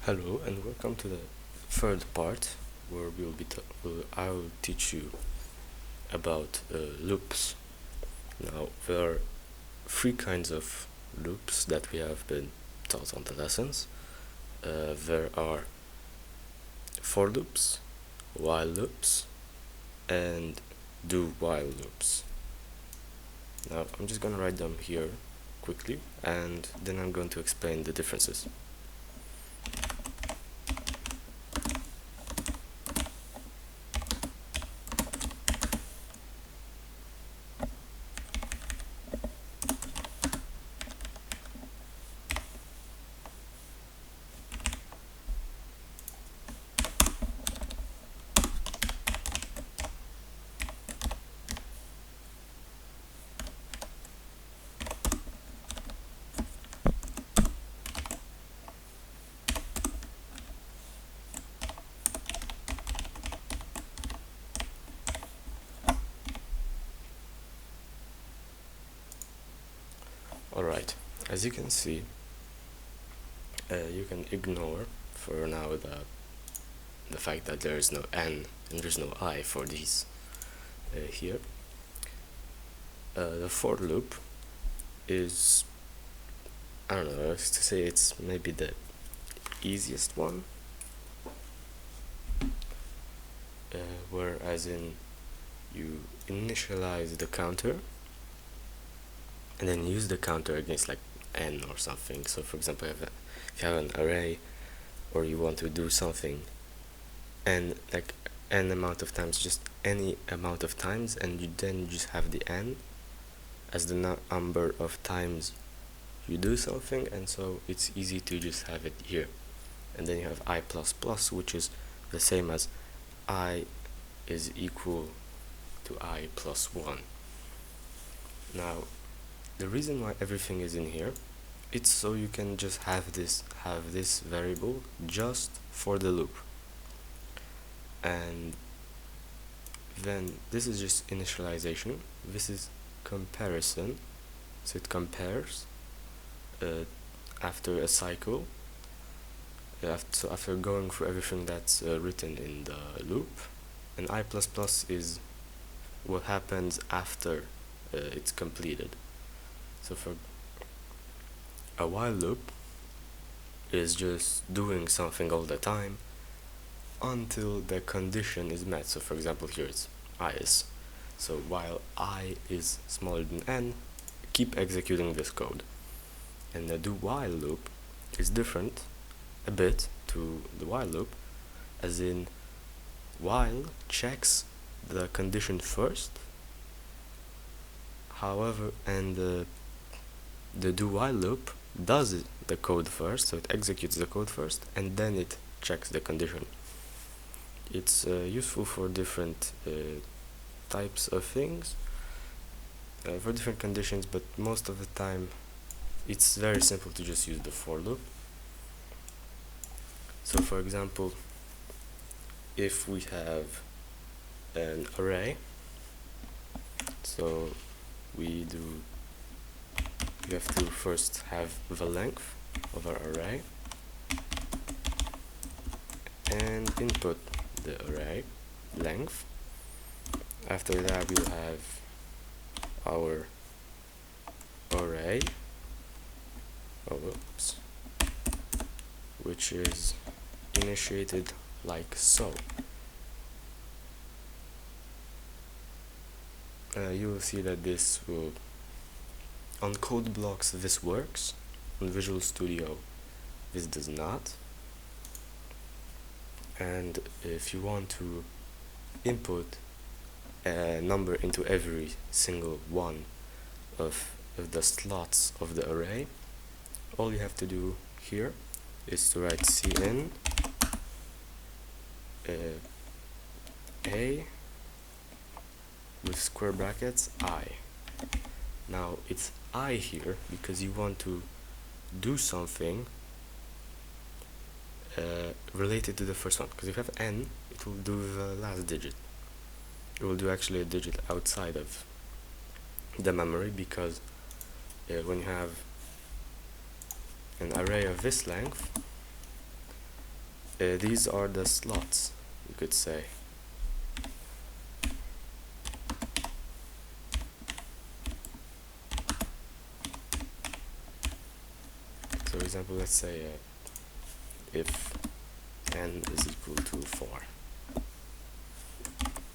Hello and welcome to the third part where I will teach you about loops. Now there are three kinds of loops that we have been taught on the lessons. There are for loops, while loops, and do while loops. Now I'm just gonna write them here quickly and then I'm going to explain the differences. Alright, as you can see, you can ignore for now the fact that there is no n and there's no I for these here. The for loop is, I don't know, to say it's maybe the easiest one, where as in you initialize the counter and then use the counter against like n or something. So for example, if you have an array or you want to do something and like n amount of times, just any amount of times, and you then just have the n as the number of times you do something, and so it's easy to just have it here. And then you have I++, which is the same as I is equal to I plus 1. Now the reason why everything is in here, it's so you can just have this variable just for the loop. And then this is just initialization, this is comparison, so it compares after a cycle, so after going through everything that's written in the loop. And I++ is what happens after it's completed. So for a while loop is just doing something all the time until the condition is met. So for example, here it's I is. So while I is smaller than n, keep executing this code. And the do while loop is different a bit to the while loop, as in while checks the condition first, however, and the do while loop does the code first, so it executes the code first and then it checks the condition. It's useful for different types of things, for different conditions, but most of the time it's very simple to just use the for loop. So for example, if we have an array, so we have to first have the length of our array and input the array length. After that we'll have our array, which is initiated like so. You will see that this will, on code blocks this works, on Visual Studio this does not. And if you want to input a number into every single one of the slots of the array, all you have to do here is to write cin a with square brackets I. Now it's I here because you want to do something related to the first one, because if you have n, it will do the last digit. It will do actually a digit outside of the memory, because when you have an array of this length, these are the slots, you could say. So for example, let's say if n is equal to 4.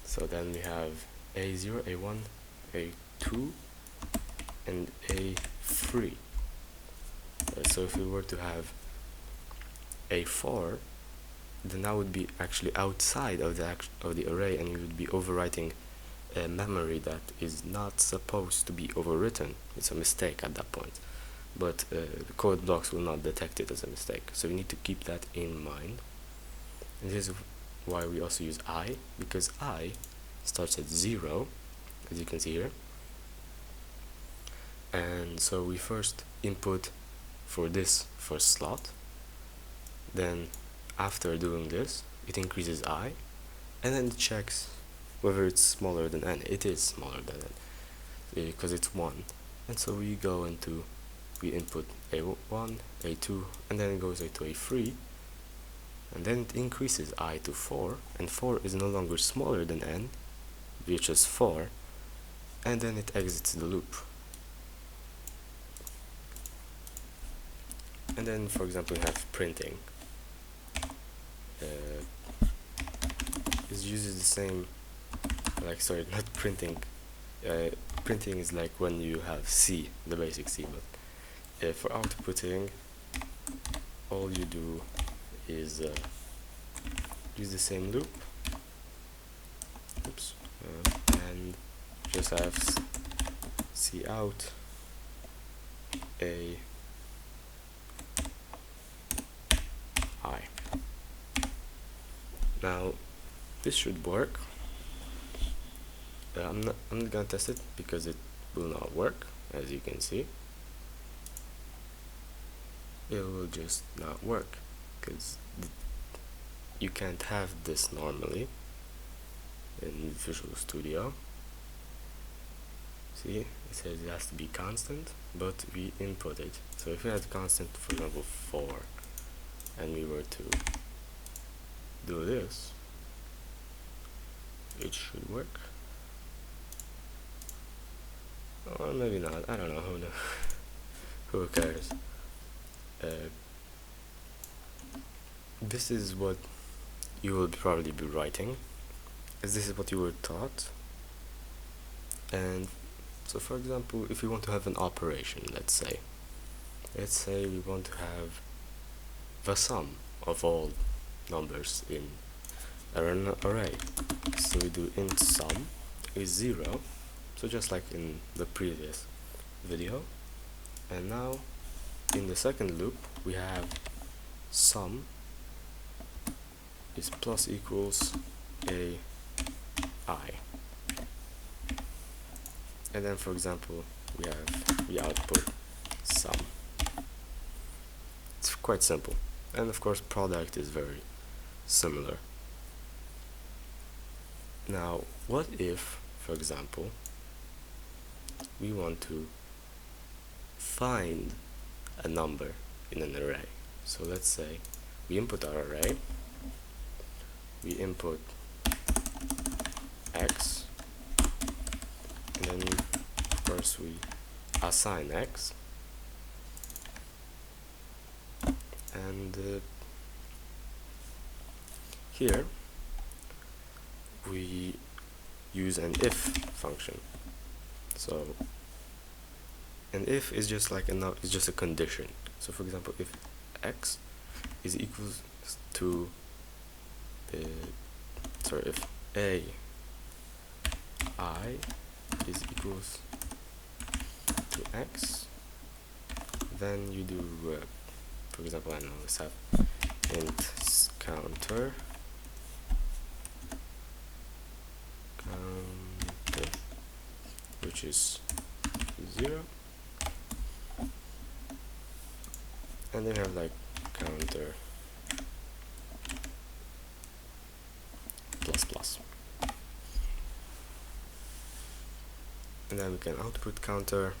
So then we have a0, a1, a2, and a3. So if we were to have a4, then that would be actually outside of the array, and we would be overwriting a memory that is not supposed to be overwritten. It's a mistake at that point, but the code blocks will not detect it as a mistake. So we need to keep that in mind. And this is why we also use I, because I starts at 0, as you can see here. And so we first input for this first slot, then after doing this it increases I, and then it checks whether it's smaller than n. It is smaller than n because it's 1, and so we input a1, a2, and then it goes to a3, and then it increases I to 4, and 4 is no longer smaller than n, which is 4, and then it exits the loop. And then, for example, we have printing. It uses the same, not printing. Printing is like when you have C, the basic C, but for outputting, all you do is use the same loop. Oops, and just have C out a I. Now this should work. I'm not gonna test it because it will not work, as you can see. It will just not work because you can't have this normally in Visual Studio. See, it says it has to be constant, but we input it. So if we had constant, for example 4, and we were to do this, it should work. Or maybe not, I don't know, who knows. Who cares? This is what you will probably be writing, as this is what you were taught. And so for example, if we want to have an operation, let's say we want to have the sum of all numbers in an array. So we do int sum is 0, so just like in the previous video. And now in the second loop we have sum is plus equals a I, and then for example we output sum. It's quite simple, and of course product is very similar. Now what if, for example, we want to find a number in an array? So let's say we input our array, we input x, and then of course we assign x, and here we use an if function. So an if is just like it's just a condition. So for example, if x is equals to if a I is equals to x, then you do for example, I don't know, let's have int counter which is 0, and then have like counter plus plus, and then we can output counter,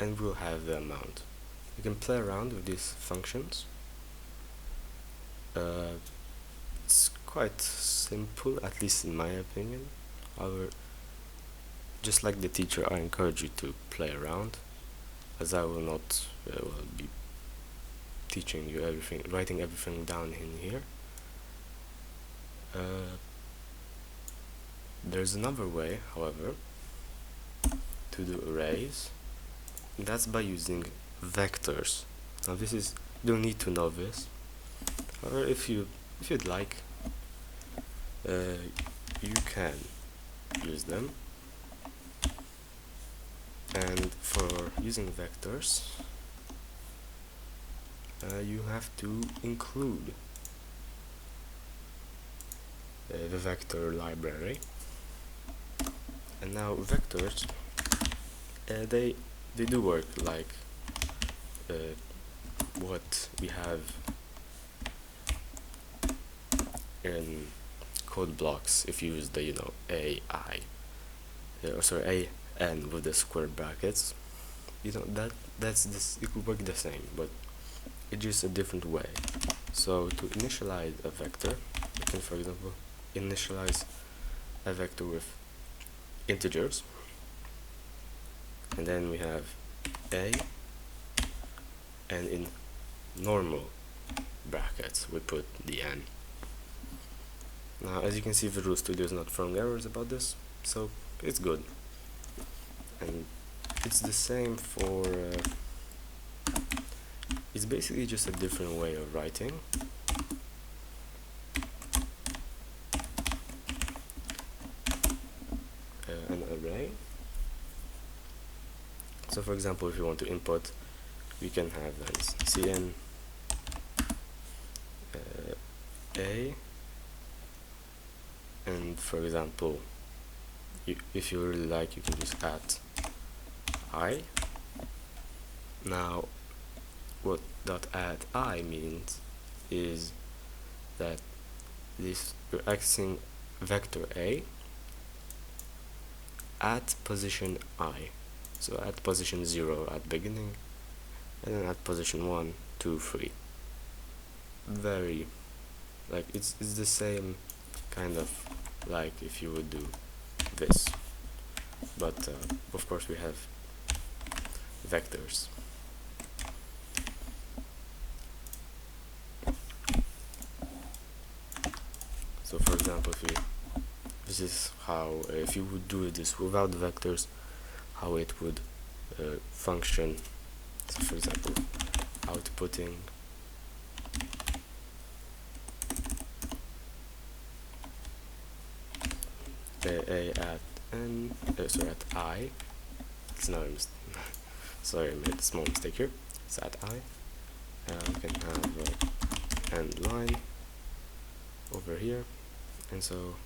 and we'll have the amount. You can play around with these functions. quite simple, at least in my opinion. However, just like the teacher, I encourage you to play around, as I will not be teaching you everything, writing everything down in here. There's another way, however, to do arrays. That's by using vectors. Now this is, you don't need to know this. However, if you'd like, you can use them. And for using vectors, you have to include the vector library. And now vectors, they do work like what we have in code blocks. If you use the AI, sorry, AN with the square brackets, that's this. It could work the same, but it's just a different way. So to initialize a vector, you can, for example, initialize a vector with integers, and then we have a, and in normal brackets we put the n. Now, as you can see, Visual Studio is not throwing errors about this, so it's good. And it's the same for it's basically just a different way of writing. An array. So for example, if you want to input, we can have cn a, and for example, if you really like, you can just add I. Now what .add I means is that you're accessing vector A at position I. So at position 0 at beginning, and then at position 1, 2, 3. Very, like, it's the same kind of like if you would do this, but of course we have vectors. So for example, this is how, if you would do this without vectors, how it would function. So for example, outputting a at n, sorry, at I. It's not a sorry, I made a small mistake here. It's at I. We can have end line over here, and so,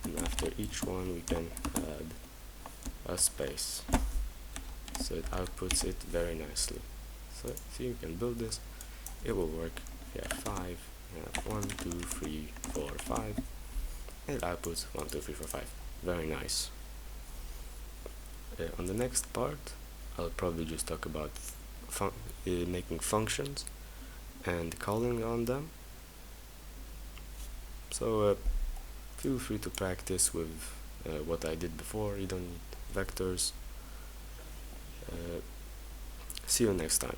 and after each one we can add a space, so it outputs it very nicely. So see, you can build this, it will work. You have 5, you have 1, 2, 3, 4, 5, and it outputs 1, 2, 3, 4, 5. Very nice. On the next part, I'll probably just talk about making functions and calling on them. So feel free to practice with what I did before. You don't need vectors. See you next time.